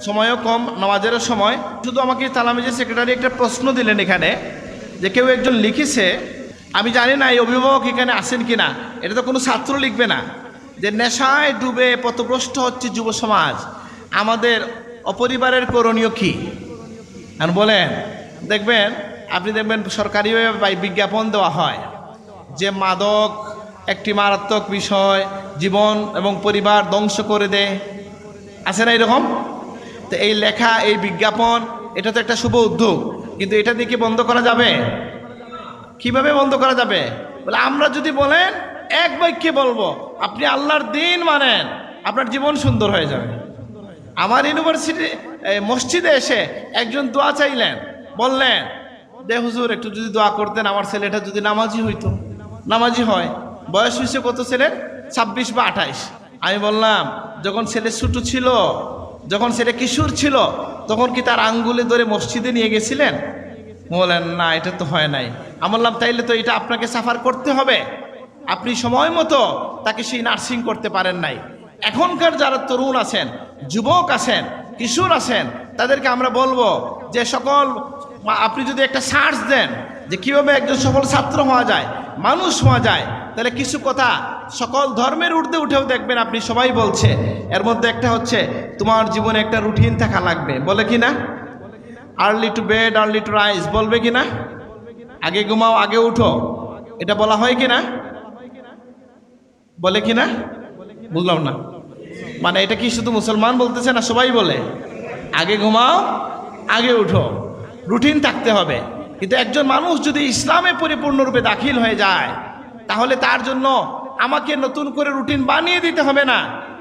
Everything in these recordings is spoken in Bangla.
সময়ও কম, নামাজেরও সময়। শুধু আমাকে তালামিজের সেক্রেটারি একটা প্রশ্ন দিলেন এখানে, যে কেউ একজন লিখেছে, আমি জানি না এই অভিভাবক এখানে আসেন কি না, এটা তো কোনো ছাত্র লিখবে না, যে নেশায় ডুবে পথভ্রষ্ট হচ্ছে যুব সমাজ, আমাদের অপরিবারের করণীয় কী? আর বলেন, আপনি দেখবেন সরকারিভাবে বিজ্ঞাপন দেওয়া হয় যে মাদক একটি মারাত্মক বিষয়, জীবন এবং পরিবার ধ্বংস করে দেয়, আছে না এরকম? তো এই লেখা, এই বিজ্ঞাপন, এটা তো একটা শুভ উদ্যোগ, কিন্তু এটা দিয়ে কি বন্ধ করা যাবে? কিভাবে বন্ধ করা যাবে? বলে আমরা যদি বলেন, এক বাক্যে বলবো, আপনি আল্লাহর দিন মানেন, আপনার জীবন সুন্দর হয়ে যাবে। আমার ইউনিভার্সিটি মসজিদে এসে একজন দোয়া চাইলেন, বললেন দে হুজুর একটু যদি দোয়া করতেন, আমার ছেলেটা যদি নামাজি হইতো। নামাজি হয়, বয়স হয়েছে কত ছেলের? 26 বা 28। আমি বললাম, যখন ছেলে ছোট ছিল, যখন ছেলে কিশোর ছিল, তখন কি তার আঙ্গুলে ধরে মসজিদে নিয়ে গেছিলেন? বলেন না, এটা তো হয় নাই। আমি বললাম, তাইলে তো এটা আপনাকে সাফার করতে হবে, আপনি সময় মতো তাকে সেই নার্সিং করতে পারেন নাই। এখনকার যারা তরুণ আছেন, যুবক আছেন, কিশোর আছেন, তাদেরকে আমরা বলবো যে সকল, আপনি যদি একটা সার্চ দেন যে কীভাবে একজন সফল ছাত্র হওয়া যায়, মানুষ হওয়া যায়, তাহলে কিছু কথা সকল ধর্মের ঊর্ধ্বে উঠেও দেখবেন আপনি সবাই বলছে। এর মধ্যে একটা হচ্ছে, তোমার জীবনে একটা রুটিন থাকা লাগবে, বলে কি না? Early to bed early to rise, বলবে কি না? আগে ঘুমাও আগে উঠো, এটা বলা হয় কি না? বলে কি না? বুঝলাম না, মানে এটা কি শুধু মুসলমান বলতেছে না সবাই বলে? আগে ঘুমাও আগে উঠো, রুটিন থাকতে হবে। কিন্তু একজন মানুষ যদি ইসলামে পরিপূর্ণরূপে দাখিল হয়ে যায়, তাহলে তার জন্য আমাকে নতুন করে রুটিন বানিয়ে দিতে হবে না।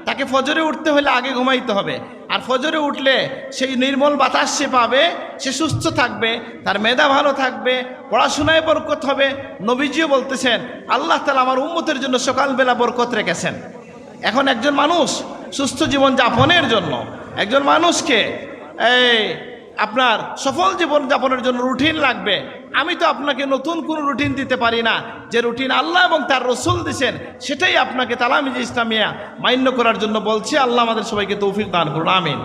তাকে ফজরে উঠতে হলে আগে ঘুমাইতে হবে, আর ফজরে উঠলে সেই নির্মল বাতাস সে পাবে, সে সুস্থ থাকবে, তার মেধা ভালো থাকবে, পড়াশোনায় বরকত হবে। নবীজিও বলতেছেন, আল্লাহ তাআলা আমার উম্মতের জন্য সকালবেলা বরকত রেখেছেন। এখন একজন মানুষ সুস্থ জীবন যাপনের জন্য, একজন মানুষকে আপনার সফল জীবন যাপনের জন্য রুটিন লাগবে। আমি তো আপনাকে নতুন কোনো রুটিন দিতে পারি না, যে রুটিন আল্লাহ এবং তার রসুল দিয়েছেন সেটাই আপনাকে তালামিজে ইসলামিয়া মান্য করার জন্য বলছি। আল্লাহ আমাদের সবাইকে তৌফিক দান করুন, আমিন।